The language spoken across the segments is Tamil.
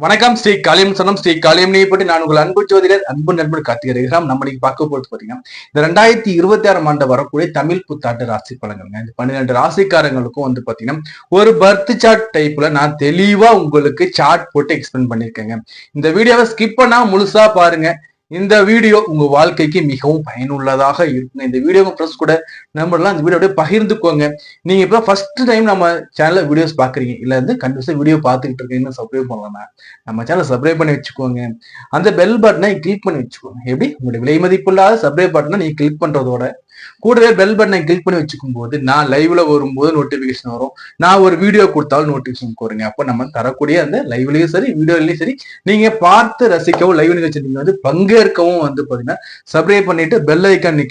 வணக்கம் ஸ்ரீ காளியம் சொன்னம் ஸ்ரீ காளியம் பற்றி நான் உங்கள் அன்பு ஜோதிடர் அன்பு நண்பர் கார்த்திகேயன். நம்ம இன்னைக்கு பார்க்க போறது பாத்தீங்கன்னா இந்த 2026 ஆண்டு வரக்கூடிய தமிழ் புத்தாண்டு ராசி பலன்கள். இந்த 12 ராசிக்காரங்களுக்கும் வந்து பாத்தீங்கன்னா ஒரு பர்த் சார்ட் டைப்ல நான் தெளிவா உங்களுக்கு சார்ட் போட்டு எக்ஸ்பிளைன் பண்ணிருக்கேங்க. இந்த வீடியோவை ஸ்கிப் பண்ணா முழுசா பாருங்க. இந்த வீடியோ உங்க வாழ்க்கைக்கு மிகவும் பயனுள்ளதாக இருக்குங்க. இந்த வீடியோ ஃப்ரெண்ட்ஸ் கூட நம்பர்லாம் இந்த வீடியோ அப்படியே பகிர்ந்துக்கோங்க. நீங்க இப்ப ஃபர்ஸ்ட் டைம் நம்ம சேனல்ல வீடியோஸ் பாக்குறீங்க இல்ல வந்து கண்டிப்பா வீடியோ பார்த்துக்கிட்டு இருக்கீங்கன்னு சப்ஸ்கிரைப் பண்ணலாம். நம்ம சேனல் சப்ஸ்கிரைப் பண்ணி வச்சுக்கோங்க. அந்த பெல் பட்டனை கிளிக் பண்ணி வச்சுக்கோங்க. எப்படி உங்களுடைய விலை மதிப்புள்ளாத சப்ஸ்கிரைப் பட்டனை நீங்க கிளிக் பண்றதோட கூடவே பெல் பட்டனை கிளிக் பண்ணி வச்சுக்கும் போது நான் லைவ்ல வரும்போது நோட்டிபிகேஷன் வரும். நான் ஒரு வீடியோ கொடுத்தாலும் நோட்டிபிகேஷன் வருங்க. அப்போ நம்ம தரக்கூடிய அந்த லைவ்லயும் சரி வீடியோலயும் சரி நீங்க பார்த்து ரசிக்கவும் லைவ் நிகழ்ச்சி நீங்க வந்து பங்கேற்கவும் வந்து பாத்தீங்கன்னா சப்ஸ்கிரைப் பண்ணிட்டு பெல் ஐக்கான்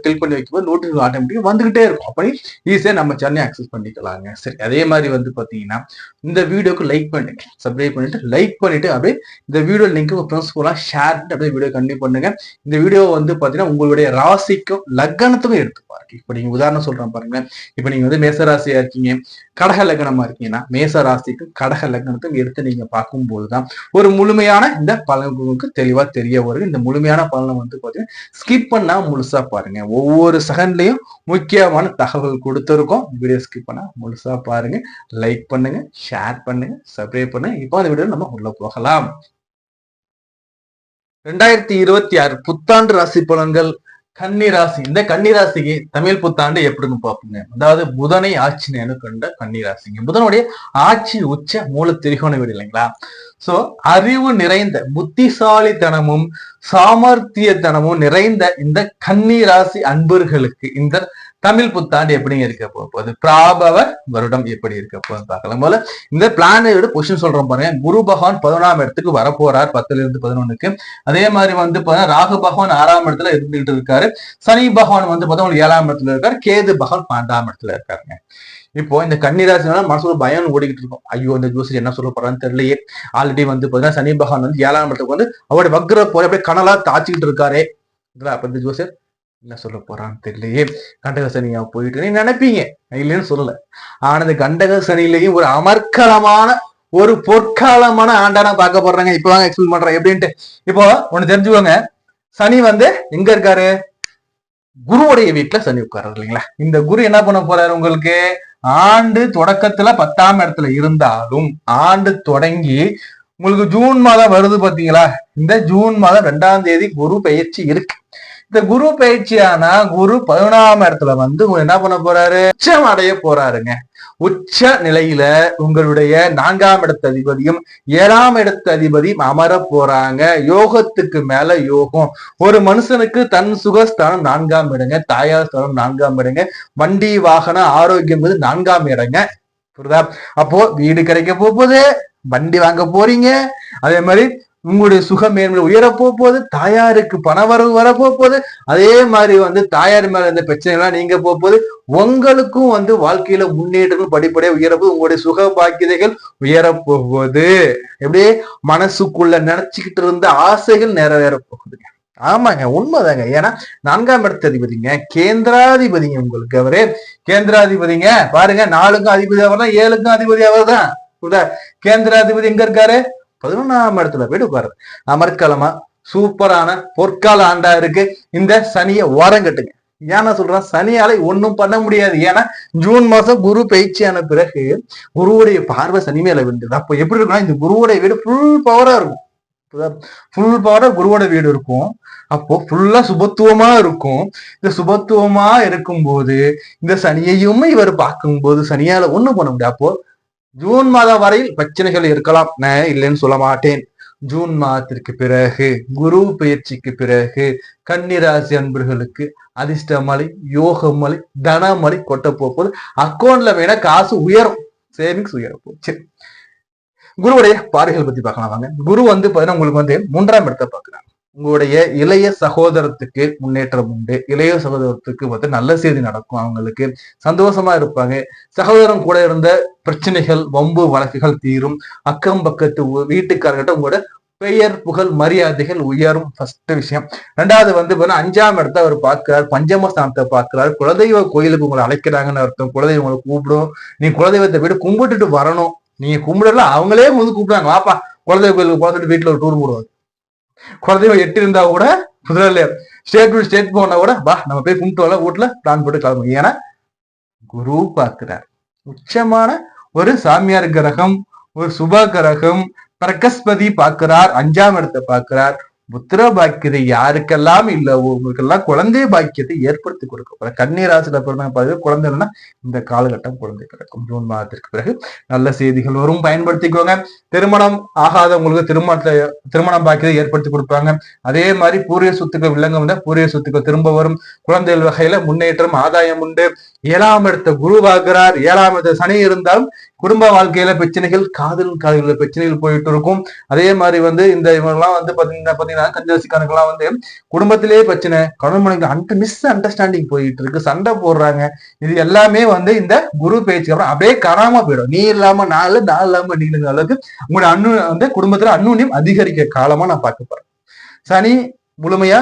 கிளிக் பண்ணி வைக்கும்போது நோட்டிபிகேஷன் ஆட்டோமேட்டிக்கா வந்துகிட்டே இருக்கும். அப்படி ஈஸியா நம்ம சேனலை ஆக்சஸ் பண்ணிக்கலாங்க. சரி, அதே மாதிரி வந்து பாத்தீங்கன்னா இந்த வீடியோக்கு லைக் பண்ணுங்க, சப்ஸ்கிரைப் பண்ணிட்டு லைக் பண்ணிட்டு அப்படியே இந்த வீடியோ லிங்க் உங்க ஃப்ரெண்ட்ஸ் கூட ஷேர் பண்ணிட்டு அப்படியே வீடியோ கண்டினியூ பண்ணுங்க. இந்த வீடியோ வந்து பாத்தீங்கன்னா உங்களுடைய ராசிக்கும் லக்னத்துக்கும் எடுத்து பாருங்க. இப்ப நீங்க உதாரணம் சொல்றேன் பாருங்க. இப்ப நீங்க வந்து மேச ராசியா இருக்கீங்க, கடக லக்னமா இருக்கீங்கன்னா மேச ராசிக்கும் கடக லக்னத்துக்கும் எடுத்து நீங்க பார்க்கும் போதுதான் ஒரு முழுமையான இந்த பலன்களுக்கு தெளிவா தெரிய வரும். இந்த முழுமையான பலனை வந்து பாத்தீங்கன்னா ஸ்கிப் பண்ணா முழுசா பாருங்க. ஒவ்வொரு செகண்ட்லயும் முக்கியமான தகவல் கொடுத்திருக்கோம். வீடியோ ஸ்கிப் பண்ணா முழுசா பாருங்க. லைக் பண்ணுங்க, ஷேர் பண்ணுங்க, சப்ஸ்கிரைப் பண்ணுங்க. இப்போ அந்த வீடியோ நம்ம உள்ள போகலாம். 2026 புத்தாண்டு ராசி பலன்கள் கன்னிராசி. இந்த கன்னிராசிக்கு தமிழ் புத்தாண்டு எப்படின்னு பார்ப்போங்க. அதாவது புதனை ஆட்சி கொண்ட கன்னிராசிங்க. புதனுடைய ஆட்சி உச்ச மூல திரிகோண வீடு இல்லைங்களா? சோ அறிவு நிறைந்த புத்திசாலித்தனமும் சாமர்த்தியத்தனமும் நிறைந்த இந்த கன்னிராசி அன்பர்களுக்கு இந்த தமிழ் புத்தாண்டு எப்படிங்க இருக்க போகுது, பிராபவ வருடம் எப்படி இருக்க போகுது பார்க்கலாம். போல இந்த பிளானோட பொசிஷன் சொல்றோம் பாருங்க. குரு பகவான் 11ஆம் இடத்துக்கு வரப்போறார் 10ல இருந்து 11க்கு. அதே மாதிரி வந்து ராகு பகவான் 6ஆம் இடத்துல இருந்துகிட்டு இருக்காரு. சனி பகவான் வந்து 7ஆம் இடத்துல இருக்காரு. கேது பகவான் 12ஆம் இடத்துல இருக்காருங்க. இப்போ இந்த கன்னிராசினால மனசுல பயம் ஓடிக்கிட்டு இருக்கும். ஐயோ இந்த ஜோசியர் என்ன சொல்ல போறான்னு தெரியலையே. ஆல்ரெடி வந்து பாத்தீங்கன்னா சனி பகவான் வந்து 7ஆம் இடத்துக்கு வந்து அவருடைய வக்ர போய் அப்படியே கனலா தாச்சிக்கிட்டு இருக்காரு. அப்ப இந்த ஜோசியர் என்ன சொல்ல போறான்னு தெரியலையே, கண்டக சனியா போயிட்டு நீங்க நினைப்பீங்க, இல்லைன்னு சொல்லல. ஆனா இந்த கண்டக சனிலையும் ஒரு அமர்க்கலமான ஒரு பொற்காலமான ஆண்டான பார்க்க போறாங்க. இப்ப வாங்க எக்ஸ்பிளைன் பண்றேன் எப்படின்ட்டு. இப்போ ஒண்ணு தெரிஞ்சுக்கோங்க, சனி வந்து எங்க இருக்காரு, குருவுடைய வீட்டுல சனி உட்கார்றது இல்லைங்களா? இந்த குரு என்ன பண்ண போறாரு, உங்களுக்கு ஆண்டு தொடக்கத்துல 10ஆம் இடத்துல இருந்தாலும் ஆண்டு தொடங்கி உங்களுக்கு ஜூன் மாதம் வருது பாத்தீங்களா? இந்த ஜூன் மாதம் 2ஆம் தேதி குரு பயிற்சி இருக்கு. இந்த குரு பயிற்சியானா குரு 11ஆம் இடத்துல வந்து என்ன பண்ண போறாரு, உச்சம் அடைய போறாருங்க. உச்ச நிலையில உங்களுடைய 4ஆம் இடத்து அதிபதியும் 7ஆம் இடத்து அதிபதியும் அமர போறாங்க. யோகத்துக்கு மேல யோகம். ஒரு மனுஷனுக்கு தன் சுகஸ்தானம் 4ஆம் இடங்க, தாயார் ஸ்தானம் 4ஆம் இடங்க, வண்டி வாகன ஆரோக்கியம் 4ஆம் இடங்க. புரியுதா? அப்போ வீடு கிடைக்க போகுது, வண்டி வாங்க போறீங்க. அதே மாதிரி உங்களுடைய சுக மேன்மை உயர போகுது, தாயாருக்கு பண வரவு வரப்போகுது. அதே மாதிரி வந்து தாயார் மேல இந்த பிரச்சனை எல்லாம் நீங்க போகுது. உங்களுக்கும் வந்து வாழ்க்கையில முன்னேற்றங்கள் படிப்படியா உயரப்போகுது. உங்களுடைய சுக பாக்கியதைகள் உயரப்போகுது. எப்படியே மனசுக்குள்ள நினைச்சுக்கிட்டு இருந்த ஆசைகள் நிறைவேற போகுதுங்க. ஆமாங்க, உண்மைதாங்க. ஏன்னா 4ஆம் இடத்து அதிபதிங்க, கேந்திராதிபதிங்க. உங்களுக்கு அவரே கேந்திராதிபதிங்க. பாருங்க, 4க்கும் அதிபதி அவர் தான், 7க்கும் அதிபதி அவர் தான். கேந்திராதிபதி எங்க இருக்காரு, 11ஆம் இடத்துல போயிட்டு உட்காரு. அமர்க்கலமா சூப்பரான பொற்கால ஆண்டா இருக்கு. இந்த சனியை ஓரம் கட்டுங்க. ஏன்னா சொல்றேன், சனியால ஒன்னும் பண்ண முடியாது. ஏன்னா ஜூன் மாசம் குரு பயிற்சியான பிறகு குருவுடைய பார்வை சனி மேல விழுந்தது. அப்போ எப்படி இருக்குன்னா, இந்த குருவுடைய வீடு ஃபுல் பவரா இருக்கும். ஃபுல் பவரா குருவோட வீடு இருக்கும். அப்போ ஃபுல்லா சுபத்துவமா இருக்கும். இந்த சுபத்துவமா இருக்கும் போது இந்த சனியையும் இவர் பார்க்கும் போது சனியால ஒண்ணும் பண்ண முடியாது. அப்போ ஜூன் மாதம் வரையில் பிரச்சனைகள் இருக்கலாம், நான் இல்லைன்னு சொல்ல மாட்டேன். ஜூன் மாதத்திற்கு பிறகு குரு பயிற்சிக்கு பிறகு கன்னிராசி அன்பர்களுக்கு அதிர்ஷ்டமலை, யோகமலை, தனமலை கொட்ட போகுது. அக்கௌண்ட்ல வேணா காசு உயரும், சேவிங்ஸ் உயரும். சரி, குருவுடைய பார்வைகள் பத்தி பார்க்கலாம் வாங்க. குரு வந்து பாத்தீங்கன்னா உங்களுக்கு வந்து 3ஆம் இடத்தை பார்க்கிறாங்க. உங்களுடைய இளைய சகோதரத்துக்கு முன்னேற்றம் உண்டு. இளைய சகோதரத்துக்கு வந்து நல்ல செய்தி நடக்கும். அவங்களுக்கு சந்தோஷமா இருப்பாங்க. சகோதரன் கூட இருந்த பிரச்சனைகள், வம்பு வழக்குகள் தீரும். அக்கம் பக்கத்து வீட்டுக்காரர்கிட்ட உங்களோட பெயர் புகழ் மரியாதைகள் உயரும். ஃபர்ஸ்ட் விஷயம். 2வது வந்து 5ஆம் இடத்தை அவர் பார்க்கிறார், பஞ்சமஸ்தானத்தை பார்க்கிறார். குலதெய்வ கோயிலுக்கு உங்களை அழைக்கிறாங்கன்னு அர்த்தம். குலதெய்வம் உங்களை கூப்பிடும். நீ குலதெய்வத்தை போயிட்டு கும்பிட்டுட்டு வரணும். நீங்க கும்பிடல, அவங்களே வந்து கூப்பிடுறாங்க, வாப்பா குலதெய்வ கோயிலுக்கு போக வீட்டுல ஒரு டூர் போடுவாங்க. குலதெய்வம் 8 இருந்தா கூட முதல்ல ஸ்டேட் டு ஸ்டேட் போனா கூட வா நம்ம போய் கும்பிட்டு வரலாம், வீட்டுல பிளான் போட்டு கிளம்புங்க. ஏன்னா குரு பார்க்கிறார். உச்சமான ஒரு சாமியார் கிரகம், ஒரு சுப கிரகம் பிரகஸ்பதி பார்க்கிறார், 5ஆம் இடத்தை பார்க்கிறார். புத்திர பாக்கியத்தை யாருக்கெல்லாம் இல்ல உங்களுக்கெல்லாம் குழந்தை பாக்கியத்தை ஏற்படுத்தி கொடுக்கும். கன்னி ராசியில பிறந்த குழந்தைன்னா இந்த காலகட்டம் குழந்தை கிடைக்கும். ஜூன் மாதத்திற்கு பிறகு நல்ல செய்திகள் வரும், பயன்படுத்திக்கோங்க. திருமணம் ஆகாதவங்களுக்கு திருமணம் பாக்கியத்தை ஏற்படுத்தி கொடுப்பாங்க. அதே மாதிரி பூர்வீக சொத்துக்கள் வில்லங்கம் வந்தா பூர்வீக சொத்துக்கள் திரும்ப வரும். குழந்தைகள் வகையில முன்னேற்றம், ஆதாயம் உண்டு. 7ஆம் இடத்தை குரு பார்க்கிறார். 7ஆம் இடத்தை சனி இருந்தாலும் குடும்ப வாழ்க்கையில பிரச்சனைகள், காதல் பிரச்சனைகள் போயிட்டு இருக்கும். அதே மாதிரி இந்த இவங்கெல்லாம் பாத்தீங்கன்னா கன்னிராசிக்காரங்கெல்லாம் குடும்பத்திலேயே பிரச்சனை, கணவன் மனைவி மிஸ் அண்டர்ஸ்டாண்டிங் போயிட்டு இருக்கு, சண்டை போடுறாங்க. இது எல்லாமே இந்த குரு பேச்சுக்கு அப்புறம் அப்படியே காணாம போயிடும். நீ இல்லாம நான் இல்லாம நீங்க அளவுக்கு உங்களுடைய குடும்பத்துல அந்நுண்ணியம் அதிகரிக்க காலமா நான் பார்க்க போறேன். சனி முழுமையா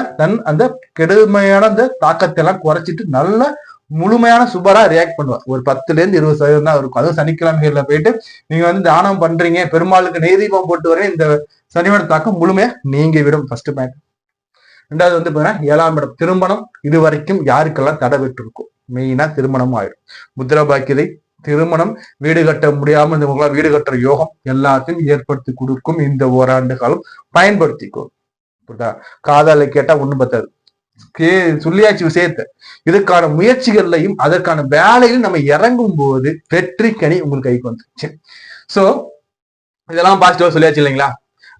அந்த கெடுமையான அந்த தாக்கத்தை எல்லாம் குறைச்சிட்டு நல்ல முழுமையான சூப்பரா ரியாக்ட் பண்ணுவார். ஒரு 10-20% தான் இருக்கும். அதுவும் சனிக்கிழமைகள்ல போயிட்டு நீங்க தானம் பண்றீங்க, பெருமாளுக்கு நெய்தீபம் போட்டு வரேன், இந்த சனியோட தாக்கம் முழுமையா நீங்கி விடும். First point. ரெண்டாவது பாத்தீங்கன்னா 7ஆம் இடம் திருமணம். இது வரைக்கும் யாருக்கெல்லாம் தடை விட்டு இருக்கும், மெயினா திருமணம் ஆயிடும். முத்திர பாக்கியதை திருமணம், வீடு கட்ட முடியாம இந்த வீடு கட்டுற யோகம் எல்லாத்தையும் ஏற்படுத்தி கொடுக்கும். இந்த ஓராண்டு காலம் பயன்படுத்திக்கும். காதலை கேட்டா ஒண்ணும் பத்தாது, சொல்லியாச்சு விஷயத்த. இதுக்கான முயற்சிகள்லையும் அதற்கான வேலையிலும் நம்ம இறங்கும் போது வெற்றி கனி உங்களுக்கு கைக்கு வந்துருச்சு. சோ இதெல்லாம் பாசிட்டிவா சொல்லியாச்சு இல்லைங்களா?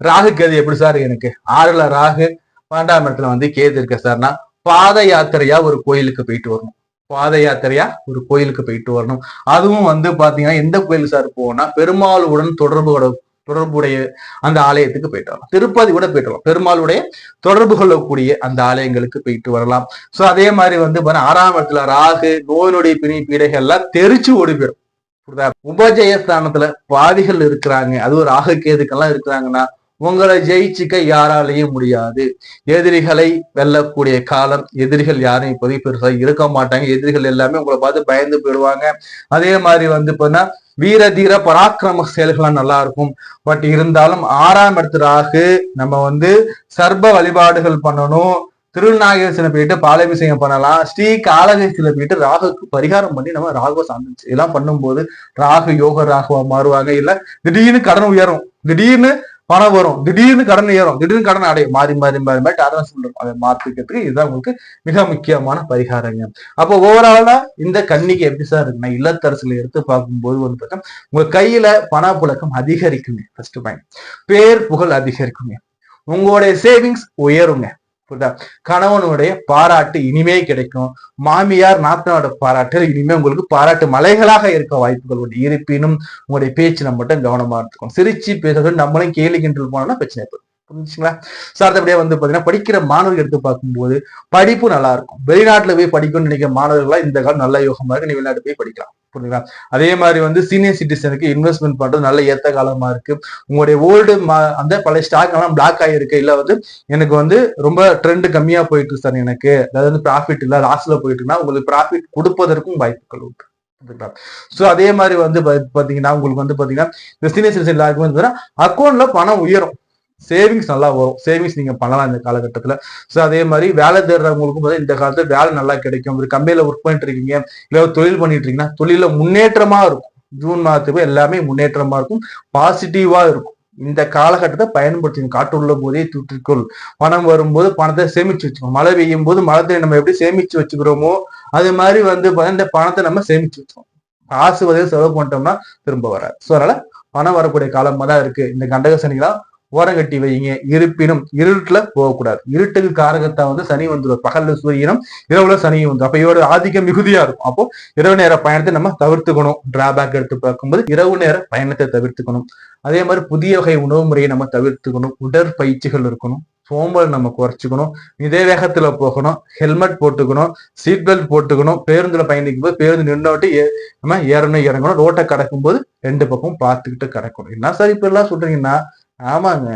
ராகு கேது எப்படி சார்? எனக்கு 6ல ராகு, 12ஆம் இடத்துல கேது இருக்க சார்னா பாத யாத்திரையா ஒரு கோயிலுக்கு போயிட்டு வரணும். பாத யாத்திரையா ஒரு கோயிலுக்கு போயிட்டு வரணும். அதுவும் பாத்தீங்கன்னா எந்த கோயில் சார் போனா பெருமாளுடன் தொடர்புடைய அந்த ஆலயத்துக்கு போயிட்டு வரலாம். திருப்பதி கூட போயிட்டு வரலாம். பெருமாளுடைய தொடர்பு கொள்ளக்கூடிய அந்த ஆலயங்களுக்கு போயிட்டு வரலாம். சோ அதே மாதிரி 6ஆம் இடத்துல ராகு, நோயினுடைய பீடைகள் எல்லாம் தெரிச்சு ஓடி போயிடும். உபஜயஸ்தானத்துல பாதிகள் இருக்கிறாங்க, அது ஒரு ராகு கேதுக்கெல்லாம் இருக்கிறாங்கன்னா உங்களை ஜெயிச்சுக்க யாராலையும் முடியாது. எதிரிகளை வெல்லக்கூடிய காலம். எதிரிகள் யாரும் இப்போதைக்கு பெருசா இருக்க மாட்டாங்க. எதிரிகள் எல்லாமே உங்களை பார்த்து பயந்து போயிடுவாங்க. அதே மாதிரி பாத்தீங்கன்னா வீர தீர பராக்கிரம செயல்கள்லாம் நல்லா இருக்கும். பட் இருந்தாலும் 6ஆம் இடத்துக்கு நம்ம சர்ப வழிபாடுகள் பண்ணணும். திருநாகேசனை போயிட்டு பாலாபிஷேகம் பண்ணலாம். ஸ்ரீ காளகேசியில போயிட்டு ராகுக்கு பரிகாரம் பண்ணி நம்ம ராகுவ சாந்திச்சு இதெல்லாம் பண்ணும்போது ராகு யோக ராகுவா மாறுவாங்க. இல்ல திடீர்னு கடன் உயரும், திடீர்னு பணம் வரும், திடீர்னு கடன் ஏறும், திடீர்னு கடன் அடையும், மாறி சொல்றோம். அதை மாத்திக்கிறதுக்கு இதுதான் உங்களுக்கு மிக முக்கியமான பரிகாரங்க. அப்போ ஓவராலா இந்த கன்னிக்கு எப்படி சார் இருக்குன்னா, இல்லத்தரசுல எடுத்து பார்க்கும்போது பார்த்தா உங்க கையில பணப்புழக்கம் அதிகரிக்குங்க. First point. பேர் புகழ் அதிகரிக்குங்க. உங்களுடைய சேவிங்ஸ் உயருங்க. புரியுதா? கணவனுடைய பாராட்டு இனிமே கிடைக்கும். மாமியார் நாத்தனோட பாராட்டு இனிமே உங்களுக்கு பாராட்டு மலைகளாக இருக்க வாய்ப்புகள் உண்டு. இருப்பினும் உங்களுடைய பேச்சு மட்டும் கவனமா இருக்கும். சிரிச்சு பேசுறது நம்மளும் கேலி கிண்டல் போனோம்னா பிரச்சனை ஏற்படும். புரிஞ்சுங்களா? அடுத்தபடியா பாத்தீங்கன்னா படிக்கிற மாணவர்கள் எடுத்து பார்க்கும்போது படிப்பு நல்லா இருக்கும். வெளிநாட்டுல போய் படிக்கணும்னு நினைக்கிற மாணவர்களா இந்த காலம் நல்ல யோகமா இருக்கு. நீ வெளிநாட்டு போய் படிக்கலாம். புரியுங்களா? அதே மாதிரி சீனியர் சிட்டிசனுக்கு இன்வெஸ்ட்மெண்ட் பண்றது நல்ல ஏத்த காலமா இருக்கு. உங்களுடைய ஓல்டு அந்த பழைய ஸ்டாக் எல்லாம் பிளாக் ஆகிருக்கு. இல்ல எனக்கு ரொம்ப ட்ரெண்ட் கம்மியா போயிட்டு இருக்கு சார், எனக்கு அதாவது ப்ராஃபிட் இல்ல லாஸ்ல போயிட்டு இருக்குன்னா உங்களுக்கு ப்ராஃபிட் கொடுப்பதற்கும் வாய்ப்புகள் உண்டு. சோ அதே மாதிரி பாத்தீங்கன்னா உங்களுக்கு பாத்தீங்கன்னா இந்த சீனியர் சிட்டிசன் எல்லாருக்கும் அக்கௌண்ட்ல பணம் உயரும். சேவிங்ஸ் நல்லா வரும். சேவிங்ஸ் நீங்க பண்ணலாம் இந்த காலகட்டத்துல. சோ அதே மாதிரி வேலை தேடுறவங்களுக்கும் இந்த காலத்துல வேலை நல்லா கிடைக்கும். ஒரு கம்பெனில ஒர்க் பண்ணிட்டு இருக்கீங்க, இல்ல தொழில் பண்ணிட்டு இருக்கீங்கன்னா தொழில முன்னேற்றமா இருக்கும். ஜூன் மாதத்துக்கு எல்லாமே முன்னேற்றமா இருக்கும், பாசிட்டிவா இருக்கும். இந்த காலகட்டத்தை பயன்படுத்தி காட்டுள்ள போதே தூற்றிக்கொள். பணம் வரும்போது பணத்தை சேமிச்சு வச்சுக்கணும். மழை பெய்யும் போது மழை நம்ம எப்படி சேமிச்சு வச்சுக்கிறோமோ அது மாதிரி இந்த பணத்தை நம்ம சேமிச்சு வச்சுக்கணும். காசு செலவு பண்ணிட்டோம்னா திரும்ப வராது. சோ அதனால பணம் வரக்கூடிய காலமா தான் இருக்கு. இந்த கண்டக சனிகளா ஓரங்கட்டி வைங்க. இருப்பினும் இருட்டுல போகக்கூடாது. இருட்டுக்கு காரகத்தா சனி வந்துடும். பகல்ல சூரியனும், இரவுல சனியும் வந்துடும். அப்ப இவரோட ஆதிக்கம் மிகுதியா இருக்கும். அப்போ இரவு நேர பயணத்தை நம்ம தவிர்த்துக்கணும். டிராபேக் எடுத்து பார்க்கும்போது இரவு நேர பயணத்தை தவிர்த்துக்கணும். அதே மாதிரி புதிய வகை உணவு முறையை நம்ம தவிர்த்துக்கணும். உடற்பயிற்சிகள் இருக்கணும். சோம்பல் நம்ம குறைச்சிக்கணும். இதே வேகத்துல போகணும். ஹெல்மெட் போட்டுக்கணும். சீட் பெல்ட் போட்டுக்கணும். பேருந்துல பயணிக்கும் போது பேருந்து நின்றுட்டு நம்ம ஏறணும் இறங்கணும். ரோட்டை கடக்கும் போது 2 பக்கம் பார்த்துக்கிட்டு கடக்கணும். என்ன சார் இப்ப எல்லாம் சொல்றீங்கன்னா, ஆமாங்க,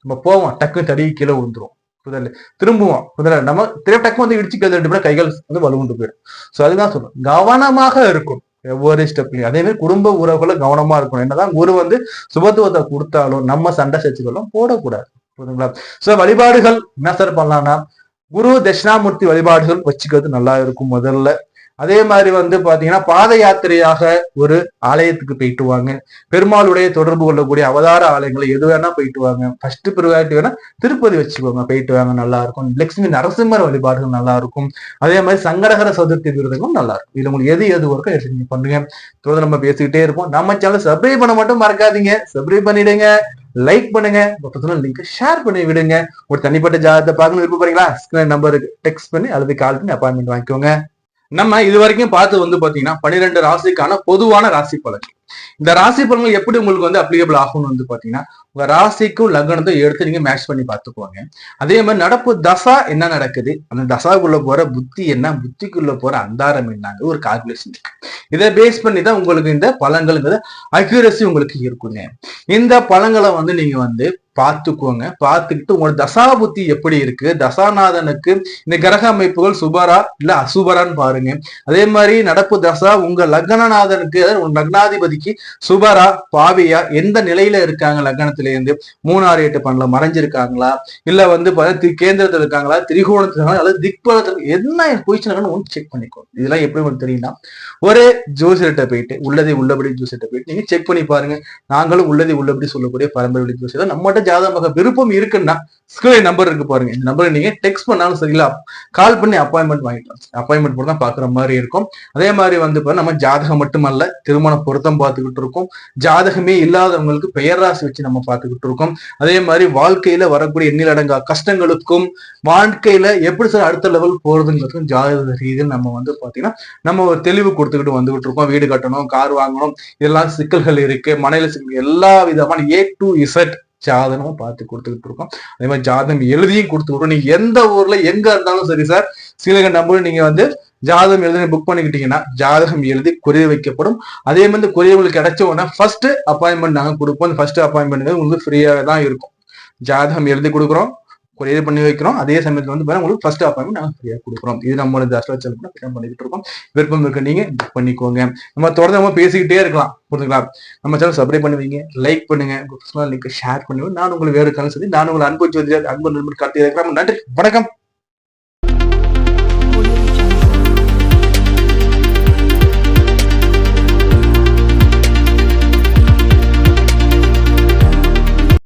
நம்ம போவோம், டக்கு தடி கீழே விழுந்துரும். புதல்ல திரும்புவோம். புதல நம்ம டக்கு இடிச்சு 2 பேர் கைகள் வலுவுண்டு போயிடும். சோ அதுதான் சொல்றோம், கவனமாக இருக்கும். ஒவ்வொரு ஸ்டெப்லையும். அதே மாதிரி குடும்ப உறவுகளை கவனமா இருக்கணும். என்னதான் குரு சுபத்துவத்தை கொடுத்தாலும் நம்ம சண்டை சர்ச்சைகளும் போடக்கூடாது. புரியுதுங்களா? சோ வழிபாடுகள் என்ன சார் பண்ணலாம்னா, குரு தட்சிணாமூர்த்தி வழிபாடுகள் வச்சுக்கிறது நல்லா இருக்கும் முதல்ல. அதே மாதிரி பாத்தீங்கன்னா பாத யாத்திரையாக ஒரு ஆலயத்துக்கு போயிட்டு வாங்க. பெருமாளுடைய தொடர்பு கொள்ளக்கூடிய அவதார ஆலயங்களை எது வேணா போயிட்டு வாங்க. ஃபர்ஸ்ட் ப்ரியாரிட்டி வேணா திருப்பதி வச்சுக்கோங்க, போயிட்டு வாங்க, நல்லா இருக்கும். லட்சுமி நரசிம்மர் வழிபாடுகள் நல்லா இருக்கும். அதே மாதிரி சங்கடகர சதுர்த்தி விருதுகளும் நல்லா இருக்கும். இதுல உங்களுக்கு எது ஒர்க்கோ எடுத்து நீங்க பண்ணுங்க. தொடர்ந்து நம்ம பேசிக்கிட்டே இருப்போம். நம்ம சேனல் சப்ஸ்கிரைப் பண்ண மட்டும் மறக்காதீங்க. சப்ஸ்கிரைப் பண்ணிடுங்க, லைக் பண்ணுங்க, லிங்க் ஷேர் பண்ணி விடுங்க. ஒரு தனிப்பட்ட ஜாதகத்தை பார்க்கணும் விருப்பப்படுறீங்களா? ஸ்கிரீன் நம்பருக்கு டெக்ஸ்ட் பண்ணி அல்லது கால் பண்ணி அப்பாயின்மெண்ட் வாங்கிக்கோங்க. நம்ம இது வரைக்கும் பார்த்து பாத்தீங்கன்னா 12 ராசிக்கான பொதுவான ராசி பலன்கள். இந்த ராசி பலன்கள் எப்படி உங்களுக்கு அப்ளிகபிள் ஆகும்னு பாத்தீங்கன்னா, உங்க ராசிக்கும் லக்னத்தை எடுத்து நீங்க மேட்ச் பண்ணி பார்த்துக்குவாங்க. அதே மாதிரி நடப்பு தசா என்ன நடக்குது, அந்த தசாக்குள்ள போற புத்தி என்ன, புத்திக்குள்ள போற அந்தாரம் என்னங்க ஒரு கால்குலேஷன் இருக்கு. இதை பேஸ் பண்ணி தான் உங்களுக்கு இந்த பலன்கள் அக்யூரசி உங்களுக்கு இருக்குங்க. இந்த பலன்களை நீங்க பார்த்துக்கோங்க. பார்த்துக்கிட்டு உங்களோட தசா புத்தி எப்படி இருக்கு, தசாநாதனுக்கு இந்த கிரக அமைப்புகள் சுபரா இல்ல அசுபரான்னு பாருங்க. அதே மாதிரி நடப்பு தசா உங்க லக்னநாதனுக்கு லக்னாதிபதிக்கு சுபரா பாவியா எந்த நிலையில இருக்காங்க, லக்னத்தில இருந்து 3, 6, 8 பண்ணல மறைஞ்சிருக்காங்களா, இல்ல கேந்திரத்தில் இருக்காங்களா, திரிகோணத்துல இருக்காங்களா, அல்லது திக்பலத்துல என்ன பொசிஷன் செக் பண்ணிக்கோ. இதெல்லாம் எப்படி உங்களுக்கு தெரியும்னா, ஒரே ஜோசியர்கிட்ட போயிட்டு உள்ளதை உள்ளபடி ஜோசியர்கிட்ட போயிட்டு நீங்க செக் பண்ணி பாருங்க. நாங்களும் உள்ளதை உள்ளபடி சொல்லக்கூடிய பரம்பரை ஜோசியர் நம்மகிட்ட ஜாதக விருப்பம் இருக்குன்னா ஸ்கிரீன் நம்பர் இருக்கு பாருங்க. இந்த நம்பரை நீங்க டெக்ஸ்ட் பண்ணாலும் சரிங்களா, கால் பண்ணி அப்பாயின்மெண்ட் வாங்கிக்கலாம். அப்பாயின்மெண்ட் போட்டு தான் பாக்குற மாதிரி இருக்கும். அதே மாதிரி நம்ம ஜாதகம் மட்டுமல்ல, திருமண பொருத்தம் பார்த்துக்கிட்டு இருக்கோம். ஜாதகமே இல்லாதவங்களுக்கு பெயர் ராசி வச்சு நம்ம பார்த்துக்கிட்டு இருக்கோம். அதே மாதிரி வாழ்க்கையில வரக்கூடிய எண்ணிலடங்கா கஷ்டங்களுக்கும் வாழ்க்கையில எப்படி சார் அடுத்த லெவல் போறதுங்கிறதுக்கும் ஜாதக ரீதியில் நம்ம பாத்தீங்கன்னா நம்ம ஒரு தெளிவு கொடுத்துக்கிட்டு வந்துகிட்டு இருக்கோம். வீடு கட்டணும், கார் வாங்கணும், இதெல்லாம் சிக்கல்கள் இருக்கு, மனையில சிக்கல், எல்லா விதமான A to Z ஜாதகமும் பார்த்து கொடுத்துக்கிட்டு இருக்கோம். அதே மாதிரி ஜாதகம் எழுதியும் கொடுத்துக்கிட்டோம். நீங்க எந்த ஊர்ல எங்க இருந்தாலும் சரி சார், சில நம்பர் நீங்க ஜாதகம் எழுதி புக் பண்ணிக்கிட்டீங்கன்னா ஜாதகம் எழுதி கொரியர் வைக்கப்படும். அதே மாதிரி கொரியர் உங்களுக்கு கிடைச்ச உடனே ஃபர்ஸ்ட் அப்பாயின்மெண்ட் நாங்க கொடுப்போம். ஃபர்ஸ்ட் அப்பாயின்மெண்ட் உங்களுக்கு ஃப்ரீயாக தான் இருக்கும். ஜாதகம் எழுதி கொடுக்குறோம், கொரியர் பண்ணி வைக்கிறோம். அதே சமயத்துல உங்களுக்கு ஃபர்ஸ்ட் அப்பாயின்மெண்ட் நாங்க ஃப்ரீயா கொடுக்குறோம். இது நம்மளோட அஸ்ட்ரோச்சல் பண்ணிக்கிட்டு இருக்கோம். விருப்பம் இருக்க நீங்க புக் பண்ணிக்கோங்க. நம்ம தொடர்ந்து நம்ம பேசிக்கிட்டே இருக்கலாம். புரிஞ்சுங்களா? நம்ம சேனல் சப்ஸ்கிரைப் பண்ணுவீங்க, லைக் பண்ணுங்க, லிங்க் ஷேர் பண்ணுவேன். நான் உங்களுக்கு வேறு கலந்து நான் உங்களை அன்பு நண்பர் காட்டி இருக்கிறேன். நன்றி, வணக்கம்.